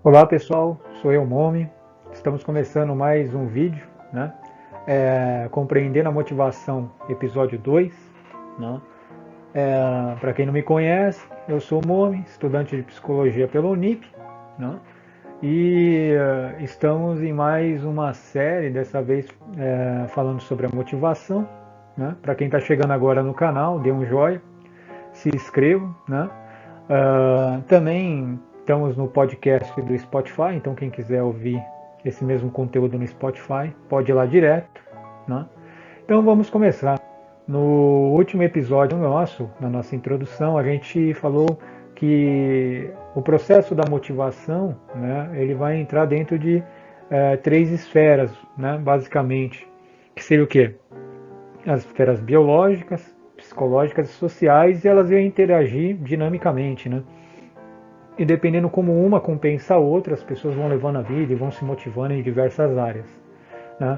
Olá pessoal, sou eu, Momi. Estamos começando mais um vídeo, né? Compreendendo a motivação, episódio 2. Né? Para quem não me conhece, eu sou o Momi, estudante de psicologia pela Unip, né? E estamos em mais uma série, dessa vez falando sobre a motivação. Né? Para quem está chegando agora no canal, dê um joinha, se inscreva, né? Também estamos no podcast do Spotify, então quem quiser ouvir esse mesmo conteúdo no Spotify, pode ir lá direto. Né? Então vamos começar. No último episódio nosso, na nossa introdução, a gente falou que o processo da motivação, né, ele vai entrar dentro de 3 esferas, né, basicamente, que seria o quê? As esferas biológicas, psicológicas e sociais, e elas iam interagir dinamicamente, né? E dependendo como uma compensa a outra, as pessoas vão levando a vida e vão se motivando em diversas áreas. Né?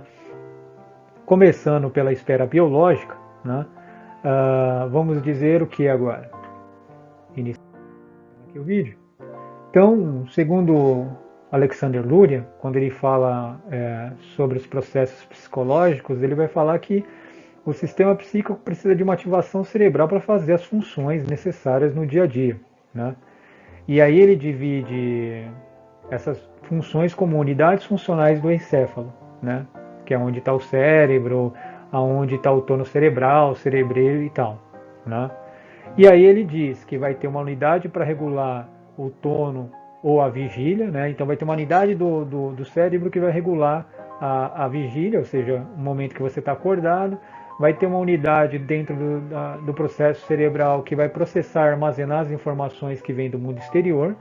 Começando pela esfera biológica, né? Vamos dizer o que agora? Iniciando aqui o vídeo. Então, segundo Alexander Luria, quando ele fala sobre os processos psicológicos, ele vai falar que o sistema psíquico precisa de uma ativação cerebral para fazer as funções necessárias no dia a dia. Né? E aí ele divide essas funções como unidades funcionais do encéfalo, né? Que é onde está o cérebro, aonde está o tono cerebral, cerebreiro e tal. Né? E aí ele diz que vai ter uma unidade para regular o tono ou a vigília, né? Então vai ter uma unidade do cérebro que vai regular a vigília, ou seja, o momento que você está acordado. Vai ter uma unidade dentro do processo cerebral que vai processar, armazenar as informações que vêm do mundo exterior,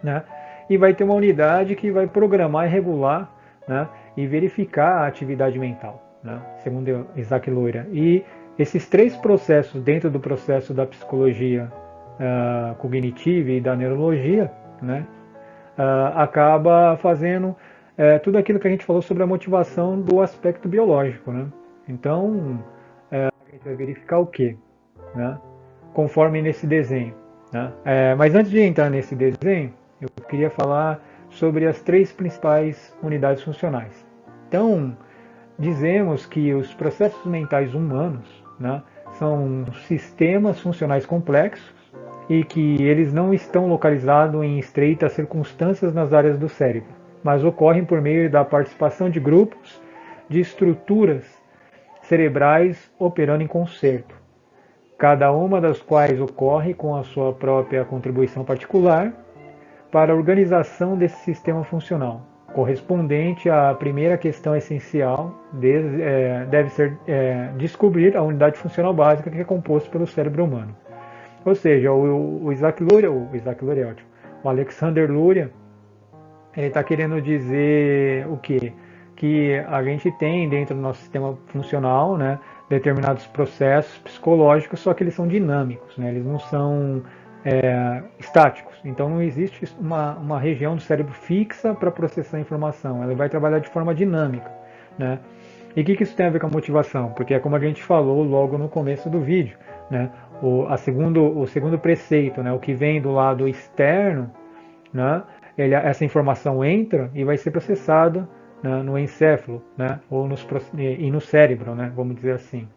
né? E vai ter uma unidade que vai programar e regular, né, e verificar a atividade mental, né, segundo Isaac Luria. E esses 3 processos dentro do processo da psicologia cognitiva e da neurologia, né, acaba fazendo tudo aquilo que a gente falou sobre a motivação do aspecto biológico. Né? Então, a gente vai verificar o quê? Né? Conforme nesse desenho. Né? Mas antes de entrar nesse desenho, eu queria falar sobre as 3 principais unidades funcionais. Então, dizemos que os processos mentais humanos, né, são sistemas funcionais complexos e que eles não estão localizados em estreitas circunstâncias nas áreas do cérebro, mas ocorrem por meio da participação de grupos de estruturas cerebrais operando em concerto, cada uma das quais ocorre com a sua própria contribuição particular para a organização desse sistema funcional. Correspondente à primeira questão essencial, deve ser descobrir a unidade funcional básica que é composta pelo cérebro humano. Ou seja, o Alexander Luria, ele está querendo dizer o quê? Que a gente tem dentro do nosso sistema funcional, né, determinados processos psicológicos, só que eles são dinâmicos, né, eles não são estáticos. Então não existe uma região do cérebro fixa para processar a informação, ela vai trabalhar de forma dinâmica. Né? E o que isso tem a ver com a motivação? Porque é como a gente falou logo no começo do vídeo, né? O segundo preceito, né? O que vem do lado externo, né? Essa informação entra e vai ser processada, né, no encéfalo, né? Ou no cérebro, né? Vamos dizer assim.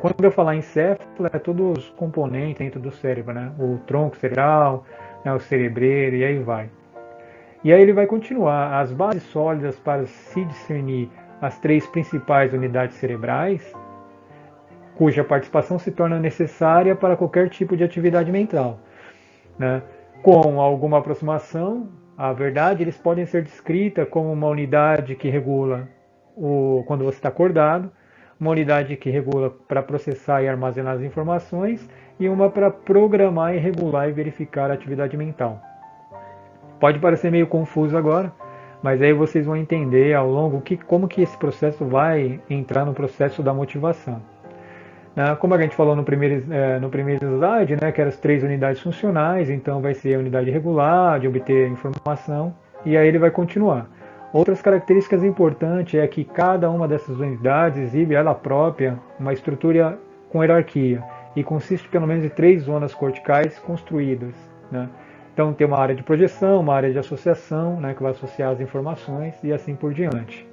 Quando eu falar encéfalo, é todos os componentes dentro do cérebro, né? O tronco cerebral, né, o cerebreiro e aí vai. E aí ele vai continuar. As bases sólidas para se discernir as 3 principais unidades cerebrais, cuja participação se torna necessária para qualquer tipo de atividade mental. Né? Com alguma aproximação à verdade, eles podem ser descritas como uma unidade que regula quando você está acordado, uma unidade que regula para processar e armazenar as informações e uma para programar e regular e verificar a atividade mental. Pode parecer meio confuso agora, mas aí vocês vão entender ao longo como que esse processo vai entrar no processo da motivação. Como a gente falou no primeiro slide, né, que eram as 3 unidades funcionais, então vai ser a unidade regular, de obter informação, e aí ele vai continuar. Outras características importantes é que cada uma dessas unidades exibe ela própria uma estrutura com hierarquia e consiste pelo menos de 3 zonas corticais construídas, né? Então tem uma área de projeção, uma área de associação, né, que vai associar as informações e assim por diante.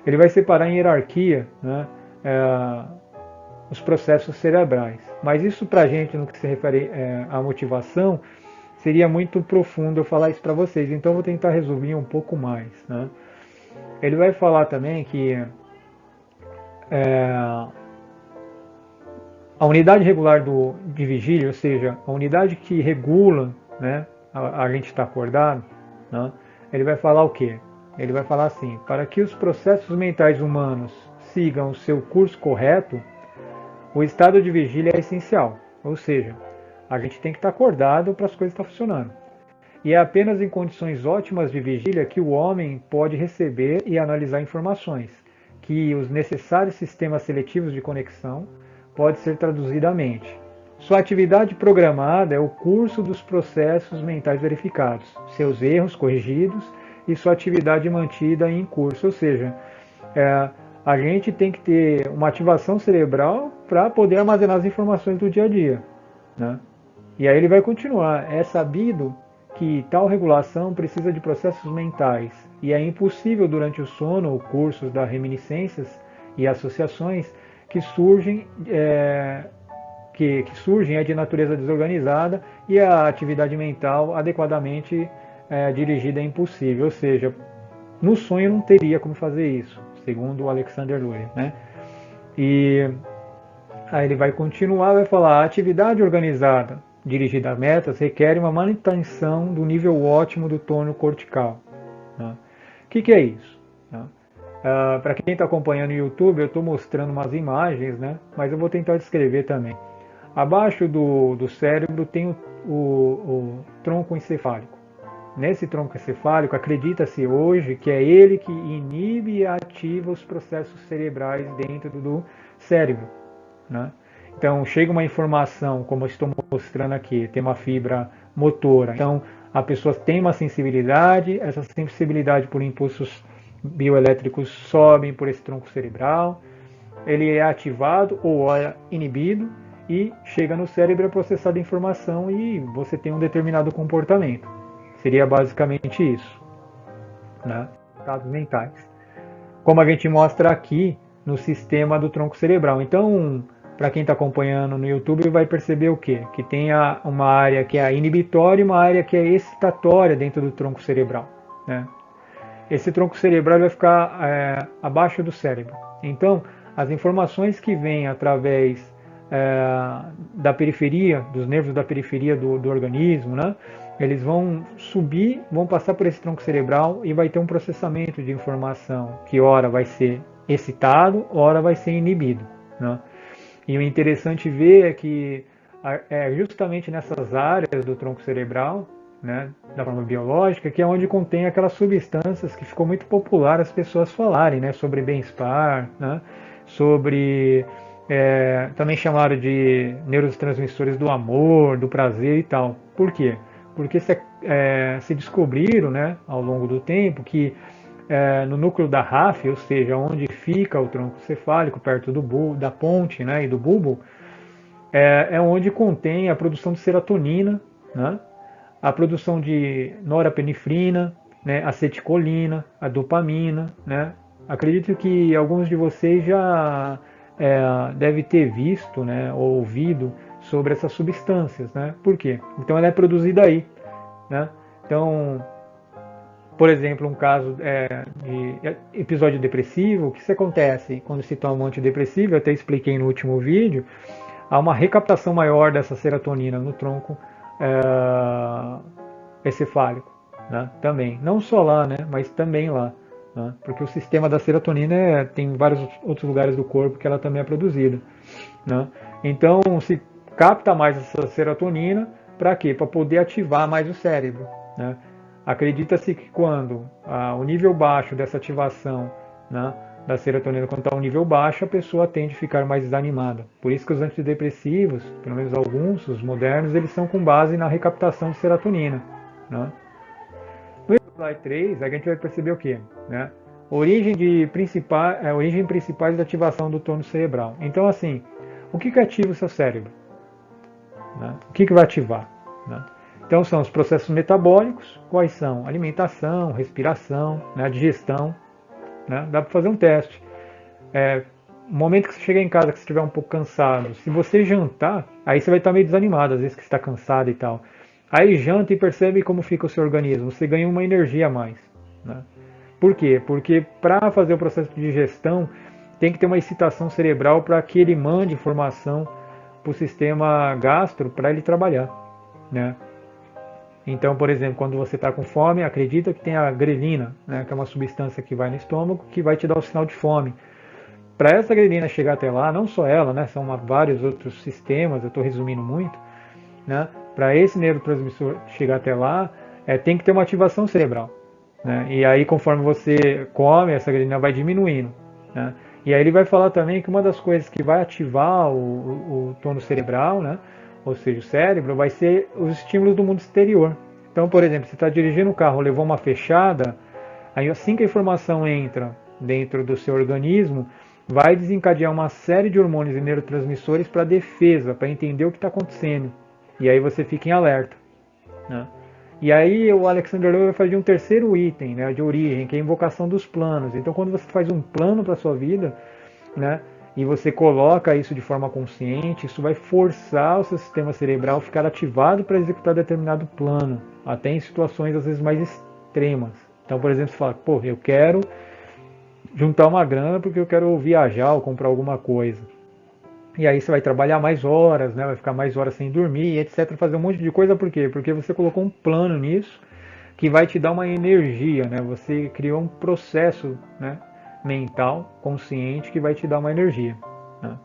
Ele vai separar em hierarquia, né, os processos cerebrais. Mas isso para a gente, no que se refere à motivação, seria muito profundo eu falar isso para vocês. Então eu vou tentar resumir um pouco mais, né? Ele vai falar também que a unidade regular de vigília, ou seja, a unidade que regula, né, a gente está acordado, né, ele vai falar o quê? Ele vai falar assim: para que os processos mentais humanos sigam o seu curso correto, o estado de vigília é essencial. Ou seja, a gente tem que estar acordado para as coisas estar funcionando. E é apenas em condições ótimas de vigília que o homem pode receber e analisar informações, que os necessários sistemas seletivos de conexão pode ser traduzida à mente. Sua atividade programada é o curso dos processos mentais verificados, seus erros corrigidos e sua atividade mantida em curso. Ou seja, a gente tem que ter uma ativação cerebral para poder armazenar as informações do dia a dia, né? E aí ele vai continuar. É sabido que tal regulação precisa de processos mentais e é impossível durante o sono ou cursos das reminiscências e associações que surgem é de natureza desorganizada e a atividade mental adequadamente dirigida é impossível. Ou seja, no sonho não teria como fazer isso, segundo o Alexander Lurie, né? E aí ele vai continuar, vai falar: a atividade organizada dirigida a metas requer uma manutenção do nível ótimo do tônus cortical, né? O que é isso? Né? Para quem está acompanhando no YouTube, eu estou mostrando umas imagens, né? Mas eu vou tentar descrever também. Abaixo do cérebro tem o tronco encefálico. Nesse tronco encefálico, acredita-se hoje que é ele que inibe e ativa os processos cerebrais dentro do cérebro, né? Então, chega uma informação, como eu estou mostrando aqui, tem uma fibra motora. Então, a pessoa tem uma sensibilidade, essa sensibilidade por impulsos bioelétricos sobem por esse tronco cerebral, ele é ativado ou é inibido e chega no cérebro a processar a informação e você tem um determinado comportamento. Seria basicamente isso, né? Estados mentais. Como a gente mostra aqui no sistema do tronco cerebral. Então, para quem está acompanhando no YouTube, vai perceber o quê? Que tem uma área que é a inibitória e uma área que é excitatória dentro do tronco cerebral, né? Esse tronco cerebral vai ficar abaixo do cérebro. Então, as informações que vêm através da periferia, dos nervos da periferia do organismo, né? Eles vão subir, vão passar por esse tronco cerebral e vai ter um processamento de informação que ora vai ser excitado, ora vai ser inibido, né? E o interessante ver é que justamente nessas áreas do tronco cerebral, né, da forma biológica, que é onde contém aquelas substâncias que ficou muito popular as pessoas falarem, né, sobre bem-estar, né, sobre também chamaram de neurotransmissores do amor, do prazer e tal. Por quê? Porque se descobriram, né, ao longo do tempo que no núcleo da ráfia, ou seja, onde fica o tronco cefálico, perto da ponte, né, e do bulbo, é onde contém a produção de serotonina, né, a produção de norepinefrina, né, acetilcolina, a dopamina, né. Acredito que alguns de vocês já devem ter visto, né, ou ouvido sobre essas substâncias, né. Por quê? Então ela é produzida aí, né. Então, por exemplo, um caso de episódio depressivo, o que se acontece quando se toma um antidepressivo? Eu até expliquei no último vídeo, há uma recaptação maior dessa serotonina no tronco encefálico, né? Também, não só lá, né? Mas também lá, né? Porque o sistema da serotonina tem vários outros lugares do corpo que ela também é produzida, né? Então, se capta mais essa serotonina, para quê? Para poder ativar mais o cérebro, né? Acredita-se que quando o nível baixo dessa ativação, né, da serotonina, quando está um nível baixo, a pessoa tende a ficar mais desanimada. Por isso que os antidepressivos, pelo menos alguns, os modernos, eles são com base na recaptação de serotonina, né? No slide 3, a gente vai perceber o quê? né? Origem principais da ativação do tônus cerebral. Então, assim, o que ativa o seu cérebro? Né? O que vai ativar? Né? Então, são os processos metabólicos. Quais são? Alimentação, respiração, né? Digestão. Né? Dá para fazer um teste. No momento que você chegar em casa, que você estiver um pouco cansado, se você jantar, aí você vai estar meio desanimado, às vezes que você está cansado e tal. Aí janta e percebe como fica o seu organismo. Você ganha uma energia a mais. Né? Por quê? Porque para fazer o processo de digestão, tem que ter uma excitação cerebral para que ele mande informação para o sistema gastro para ele trabalhar. Né? Então, por exemplo, quando você está com fome, acredita que tem a grelina, né, que é uma substância que vai no estômago, que vai te dar o sinal de fome. Para essa grelina chegar até lá, não só ela, né, são vários outros sistemas, eu estou resumindo muito, né, para esse neurotransmissor chegar até lá, tem que ter uma ativação cerebral. Né, e aí, conforme você come, essa grelina vai diminuindo. Né, e aí ele vai falar também que uma das coisas que vai ativar o tônus cerebral, né, ou seja, o cérebro, vai ser os estímulos do mundo exterior. Então, por exemplo, você está dirigindo o carro, levou uma fechada, aí assim que a informação entra dentro do seu organismo, vai desencadear uma série de hormônios e neurotransmissores para defesa, para entender o que está acontecendo. E aí você fica em alerta. Né? E aí o Alexander Lowe vai fazer um terceiro item, né, de origem, que é a invocação dos planos. Então, quando você faz um plano para a sua vida, né, e você coloca isso de forma consciente, isso vai forçar o seu sistema cerebral a ficar ativado para executar determinado plano, até em situações às vezes mais extremas. Então, por exemplo, você fala, pô, eu quero juntar uma grana porque eu quero viajar ou comprar alguma coisa. E aí você vai trabalhar mais horas, né, vai ficar mais horas sem dormir, etc, fazer um monte de coisa, por quê? Porque você colocou um plano nisso que vai te dar uma energia, né? Você criou um processo, né, mental, consciente, que vai te dar uma energia. Né?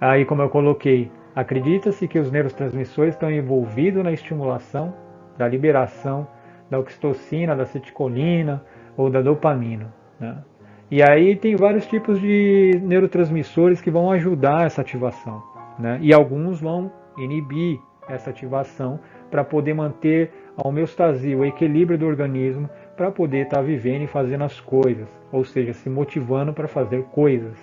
Aí, como eu coloquei, acredita-se que os neurotransmissores estão envolvidos na estimulação da liberação da oxitocina, da acetilcolina ou da dopamina. Né? E aí tem vários tipos de neurotransmissores que vão ajudar essa ativação. Né? E alguns vão inibir essa ativação para poder manter a homeostasia, o equilíbrio do organismo, para poder estar vivendo e fazendo as coisas, ou seja, se motivando para fazer coisas.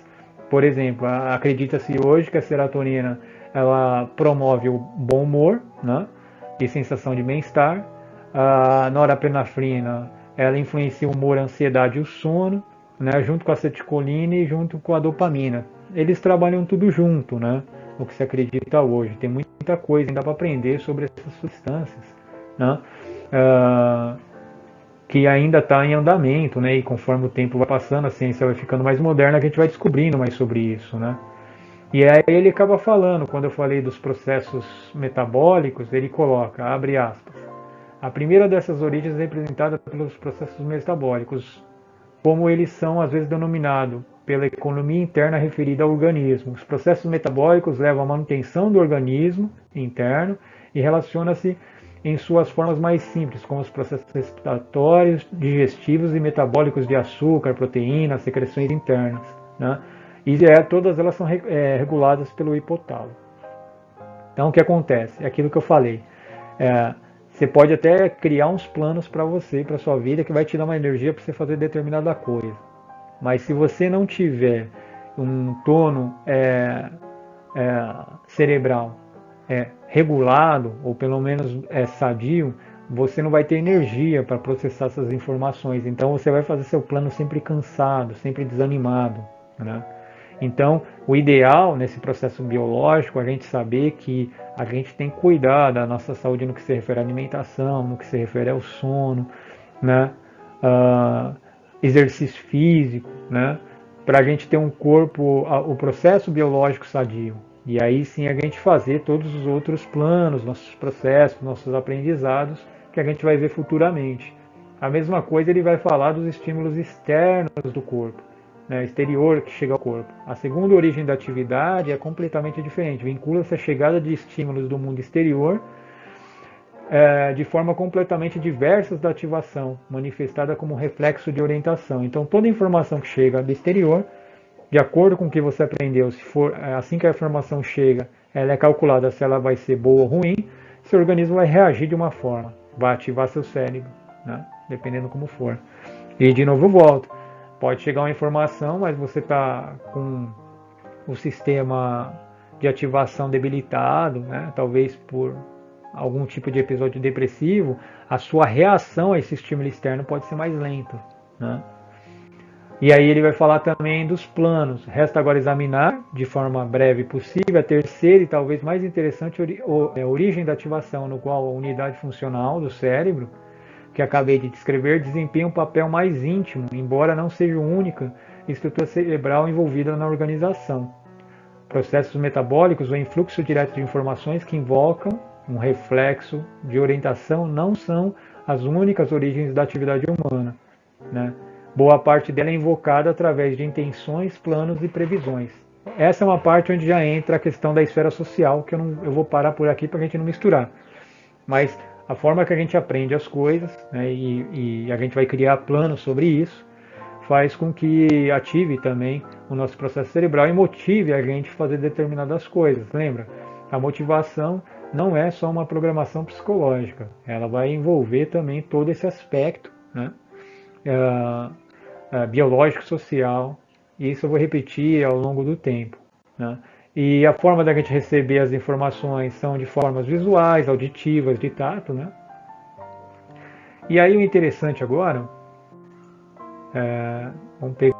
Por exemplo, acredita-se hoje que a serotonina ela promove o bom humor, né, e sensação de bem-estar. A norepinefrina ela influencia o humor, a ansiedade e o sono, né, junto com a acetilcolina e junto com a dopamina. Eles trabalham tudo junto, né, o que se acredita hoje. Tem muita coisa ainda para aprender sobre essas substâncias, né, que ainda está em andamento, né, e conforme o tempo vai passando, a ciência vai ficando mais moderna, a gente vai descobrindo mais sobre isso, né. E aí ele acaba falando, quando eu falei dos processos metabólicos, ele coloca, abre aspas, a primeira dessas origens é representada pelos processos metabólicos, como eles são às vezes denominados pela economia interna referida ao organismo. Os processos metabólicos levam à manutenção do organismo interno e relaciona-se em suas formas mais simples, como os processos respiratórios, digestivos e metabólicos de açúcar, proteínas, secreções internas. Né? E todas elas são reguladas pelo hipotálamo. Então, o que acontece? É aquilo que eu falei. Você pode até criar uns planos para você, para sua vida, que vai te dar uma energia para você fazer determinada coisa. Mas se você não tiver um tono cerebral regulado, ou pelo menos sadio, você não vai ter energia para processar essas informações. Então você vai fazer seu plano sempre cansado, sempre desanimado. Né? Então, o ideal nesse processo biológico é a gente saber que a gente tem que cuidar da nossa saúde no que se refere à alimentação, no que se refere ao sono, né? Exercício físico, né? Para a gente ter um corpo, o processo biológico sadio. E aí sim a gente fazer todos os outros planos, nossos processos, nossos aprendizados, que a gente vai ver futuramente. A mesma coisa ele vai falar dos estímulos externos do corpo. Né, exterior que chega ao corpo. A segunda origem da atividade é completamente diferente, vincula-se à chegada de estímulos do mundo exterior de forma completamente diversa da ativação, manifestada como reflexo de orientação. Então toda informação que chega do exterior, de acordo com o que você aprendeu, se for assim que a informação chega, ela é calculada se ela vai ser boa ou ruim, seu organismo vai reagir de uma forma, vai ativar seu cérebro, né, dependendo como for. E de novo volta. Pode chegar uma informação, mas você está com o sistema de ativação debilitado, né? Talvez por algum tipo de episódio depressivo, a sua reação a esse estímulo externo pode ser mais lenta, né? E aí ele vai falar também dos planos. Resta agora examinar, de forma breve possível, a terceira e talvez mais interessante origem da ativação, no qual a unidade funcional do cérebro, que acabei de descrever, desempenha um papel mais íntimo, embora não seja a única estrutura cerebral envolvida na organização. Processos metabólicos ou influxo direto de informações que invocam um reflexo de orientação não são as únicas origens da atividade humana, né? Boa parte dela é invocada através de intenções, planos e previsões. Essa é uma parte onde já entra a questão da esfera social, que eu vou parar por aqui para a gente não misturar. Mas a forma que a gente aprende as coisas, né, e a gente vai criar planos sobre isso, faz com que ative também o nosso processo cerebral e motive a gente a fazer determinadas coisas. Lembra? A motivação não é só uma programação psicológica, ela vai envolver também todo esse aspecto, né? Biológico, social, e isso eu vou repetir ao longo do tempo, né? E a forma da gente receber as informações são de formas visuais, auditivas, de tato, né? E aí o interessante agora, vamos pegar,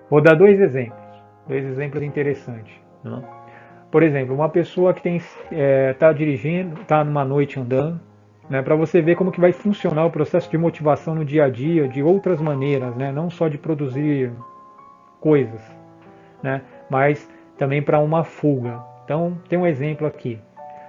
vou dar dois exemplos interessantes, né? Por exemplo, uma pessoa que está dirigindo, está numa noite andando, né, para você ver como que vai funcionar o processo de motivação no dia a dia, de outras maneiras, né, não só de produzir coisas, né, mas também para uma fuga. Então, tem um exemplo aqui.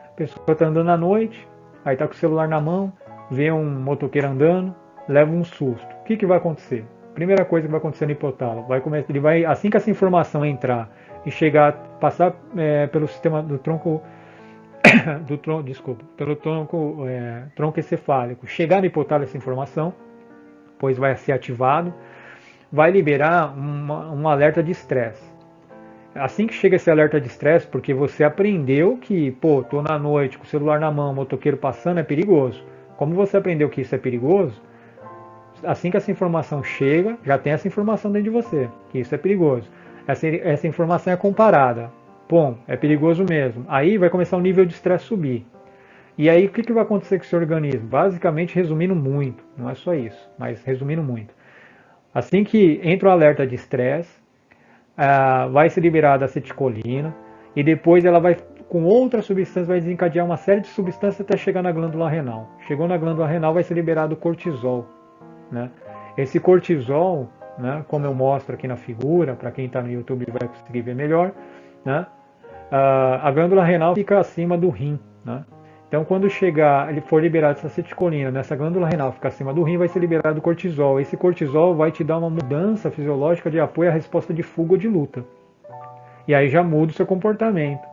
A pessoa está andando à noite, aí está com o celular na mão, vê um motoqueiro andando, leva um susto. O que vai acontecer? Primeira coisa que vai acontecer no hipotálamo, ele vai, assim que essa informação entrar e chegar, passar pelo sistema do tronco pelo tronco encefálico, chegar no hipotálamo essa informação, pois vai ser ativado, vai liberar um alerta de estresse. Assim que chega esse alerta de estresse, porque você aprendeu que, tô na noite com o celular na mão, motoqueiro passando, é perigoso. Como você aprendeu que isso é perigoso, assim que essa informação chega, já tem essa informação dentro de você, que isso é perigoso. Essa informação é comparada. Bom, é perigoso mesmo. Aí vai começar o nível de estresse subir. E aí o que vai acontecer com o seu organismo? Basicamente, resumindo muito, não é só isso, mas resumindo muito. Assim que entra o alerta de estresse, vai ser liberada a acetilcolina e depois ela vai, com outras substâncias, vai desencadear uma série de substâncias até chegar na glândula renal. Chegou na glândula renal, vai ser liberado o cortisol, né? Esse cortisol, né, como eu mostro aqui na figura, para quem está no YouTube vai conseguir ver melhor, né? A glândula renal fica acima do rim, né? Então, quando ele for liberado essa acetilcolina nessa glândula renal, ficar acima do rim, vai ser liberado o cortisol. Esse cortisol vai te dar uma mudança fisiológica de apoio à resposta de fuga ou de luta. E aí já muda o seu comportamento.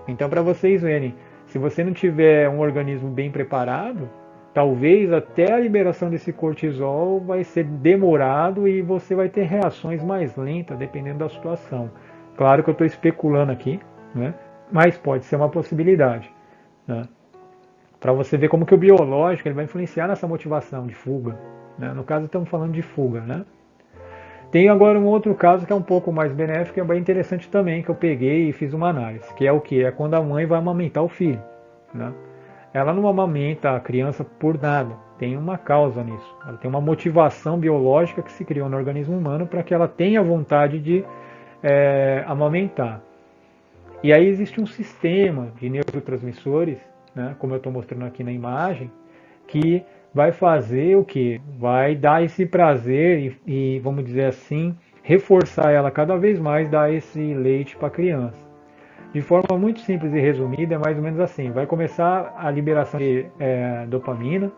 Então, para vocês verem, se você não tiver um organismo bem preparado, talvez até a liberação desse cortisol vai ser demorado e você vai ter reações mais lentas, dependendo da situação. Claro que eu estou especulando aqui, né? Mas pode ser uma possibilidade, né? Para você ver como que o biológico ele vai influenciar nessa motivação de fuga, né? No caso estamos falando de fuga, né? Tem agora um outro caso que é um pouco mais benéfico e é bem interessante também, que eu peguei e fiz uma análise, que é o que? É quando a mãe vai amamentar o filho, né? Ela não amamenta a criança por nada, tem uma causa nisso. Ela tem uma motivação biológica que se criou no organismo humano para que ela tenha vontade de amamentar. E aí existe um sistema de neurotransmissores, né, como eu estou mostrando aqui na imagem, que vai fazer o que? Vai dar esse prazer e, vamos dizer assim, reforçar ela cada vez mais, dar esse leite para a criança. De forma muito simples e resumida, é mais ou menos assim. Vai começar a liberação de dopamina,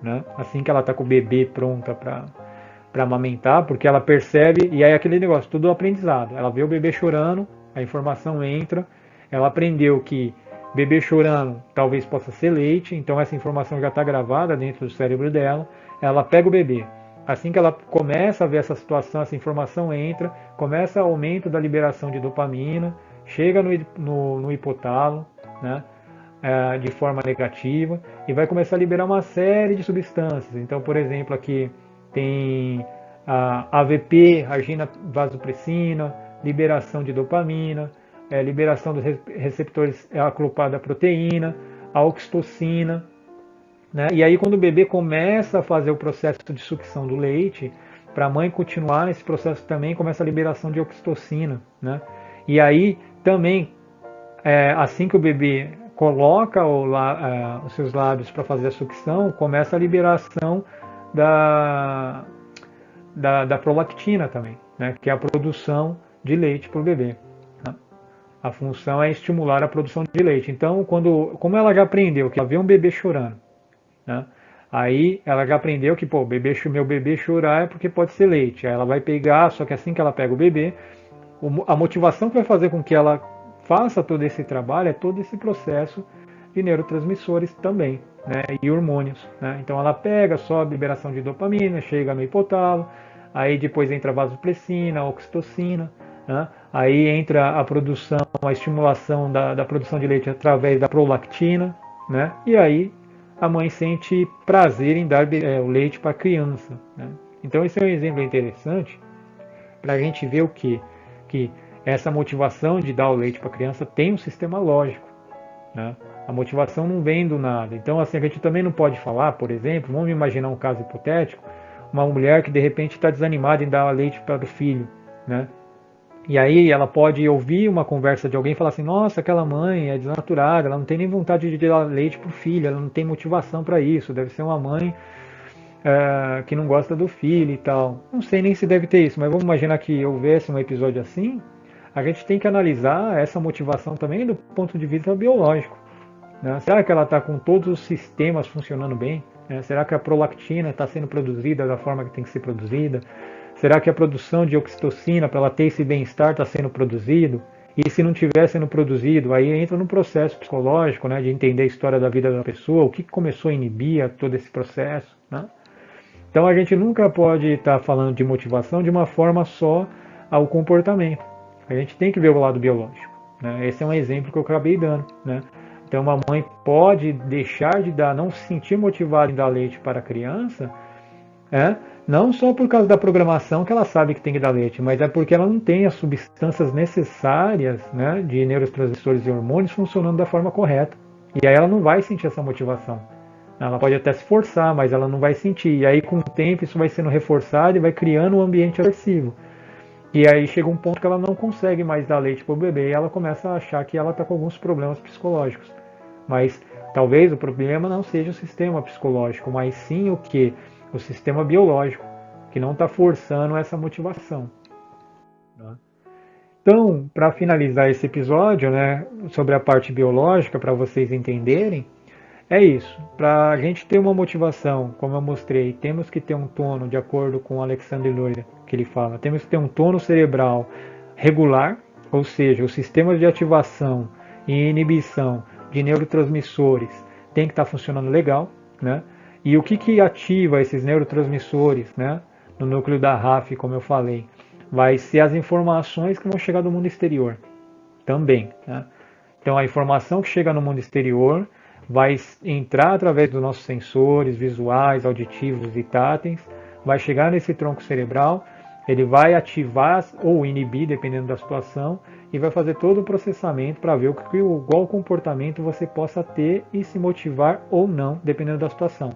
né, assim que ela está com o bebê pronta para amamentar, porque ela percebe, e aí aquele negócio, tudo aprendizado. Ela vê o bebê chorando, a informação entra, ela aprendeu que bebê chorando talvez possa ser leite, então essa informação já está gravada dentro do cérebro dela. Ela pega o bebê. Assim que ela começa a ver essa situação, essa informação entra, começa o aumento da liberação de dopamina, chega no hipotálamo, né, de forma negativa, e vai começar a liberar uma série de substâncias. Então, por exemplo, aqui tem a AVP, argina vasopressina, liberação de dopamina, liberação dos receptores acoplados à proteína, a oxitocina, né? E aí quando o bebê começa a fazer o processo de sucção do leite, para a mãe continuar nesse processo também começa a liberação de oxitocina, né? E aí também, assim que o bebê coloca os seus lábios para fazer a sucção, começa a liberação da, da prolactina também, né? Que é a produção de leite para o bebê. Né? A função é estimular a produção de leite. Então, como ela já aprendeu que ela vê um bebê chorando, né? Aí ela já aprendeu que, pô, meu bebê chorar é porque pode ser leite. Aí ela vai pegar, só que assim que ela pega o bebê, a motivação que vai fazer com que ela faça todo esse trabalho é todo esse processo de neurotransmissores também, né? E hormônios, né? Então ela pega, sobe liberação de dopamina, chega no hipotálamo, aí depois entra a vasopressina, a oxitocina, né? Aí entra a produção, a estimulação da produção de leite através da prolactina, né? E aí a mãe sente prazer em dar o leite para a criança, né? Então esse é um exemplo interessante para a gente ver o que essa motivação de dar o leite para a criança tem um sistema lógico, né? A motivação não vem do nada. Então, assim, a gente também não pode falar, por exemplo, vamos imaginar um caso hipotético, uma mulher que de repente está desanimada em dar leite para o filho, né? E aí ela pode ouvir uma conversa de alguém e falar assim, nossa, aquela mãe é desnaturada, ela não tem nem vontade de dar leite para o filho, ela não tem motivação para isso, deve ser uma mãe que não gosta do filho e tal. Não sei nem se deve ter isso, mas vamos imaginar que houvesse um episódio assim, a gente tem que analisar essa motivação também do ponto de vista biológico, né? Será que ela está com todos os sistemas funcionando bem? Né? Será que a prolactina está sendo produzida da forma que tem que ser produzida? Será que a produção de oxitocina para ela ter esse bem-estar está sendo produzido? E se não estiver sendo produzido, aí entra no processo psicológico, né, de entender a história da vida da pessoa, o que começou a inibir todo esse processo, né? Então a gente nunca pode estar falando de motivação de uma forma só ao comportamento. A gente tem que ver o lado biológico, né? Esse é um exemplo que eu acabei dando, né? Então uma mãe pode deixar de dar, não se sentir motivada em dar leite para a criança, não só por causa da programação que ela sabe que tem que dar leite, mas é porque ela não tem as substâncias necessárias, né, de neurotransmissores e hormônios funcionando da forma correta. E aí ela não vai sentir essa motivação. Ela pode até se forçar, mas ela não vai sentir. E aí, com o tempo, isso vai sendo reforçado e vai criando um ambiente aversivo. E aí chega um ponto que ela não consegue mais dar leite para o bebê e ela começa a achar que ela está com alguns problemas psicológicos. Mas talvez o problema não seja o sistema psicológico, mas sim o que? O sistema biológico, que não está forçando essa motivação. Então, para finalizar esse episódio, né, sobre a parte biológica, para vocês entenderem, é isso. Para a gente ter uma motivação, como eu mostrei, temos que ter um tono, de acordo com o Alexander Loria, que ele fala, temos que ter um tono cerebral regular, ou seja, o sistema de ativação e inibição de neurotransmissores tem que estar funcionando legal, né? E o que ativa esses neurotransmissores, né, no núcleo da RAF, como eu falei, vai ser as informações que vão chegar do mundo exterior também, né? Então a informação que chega no mundo exterior vai entrar através dos nossos sensores visuais, auditivos e táteis, vai chegar nesse tronco cerebral, ele vai ativar ou inibir, dependendo da situação, e vai fazer todo o processamento para ver qual comportamento você possa ter e se motivar ou não, dependendo da situação.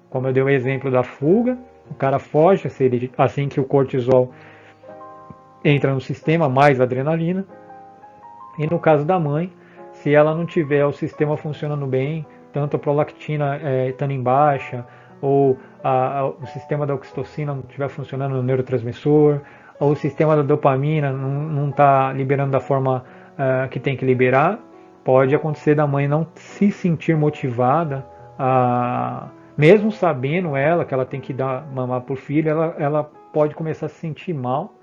Como eu dei o exemplo da fuga, o cara foge assim que o cortisol entra no sistema, mais adrenalina. E no caso da mãe, se ela não tiver o sistema funcionando bem, tanto a prolactina estando em baixa, ou o sistema da oxitocina não estiver funcionando no neurotransmissor, ou o sistema da dopamina não está liberando da forma que tem que liberar, pode acontecer da mãe não se sentir motivada, mesmo sabendo ela que ela tem que dar mamar para o filho, ela pode começar a se sentir mal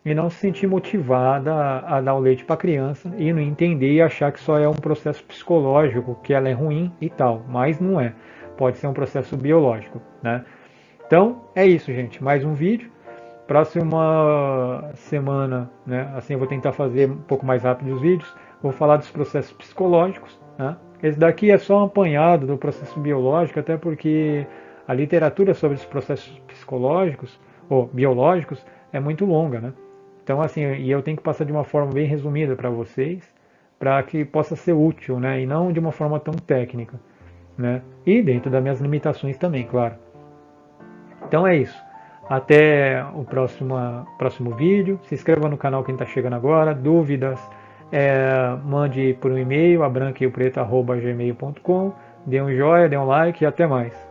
e não se sentir motivada a dar o leite para a criança e não entender e achar que só é um processo psicológico, que ela é ruim e tal, mas não é. Pode ser um processo biológico, né? Então, é isso, gente. Mais um vídeo. Próxima semana, né? Assim eu vou tentar fazer um pouco mais rápido os vídeos. Vou falar dos processos psicológicos, né? Esse daqui é só um apanhado do processo biológico, até porque a literatura sobre os processos psicológicos ou biológicos é muito longa, né? Então, assim, e eu tenho que passar de uma forma bem resumida para vocês, para que possa ser útil, né? E não de uma forma tão técnica, né? E dentro das minhas limitações também, claro. Então é isso. Até o próximo vídeo. Se inscreva no canal quem está chegando agora. Dúvidas, mande por um e-mail, abranqueopreto.gmail.com. Dê um joinha, dê um like e até mais.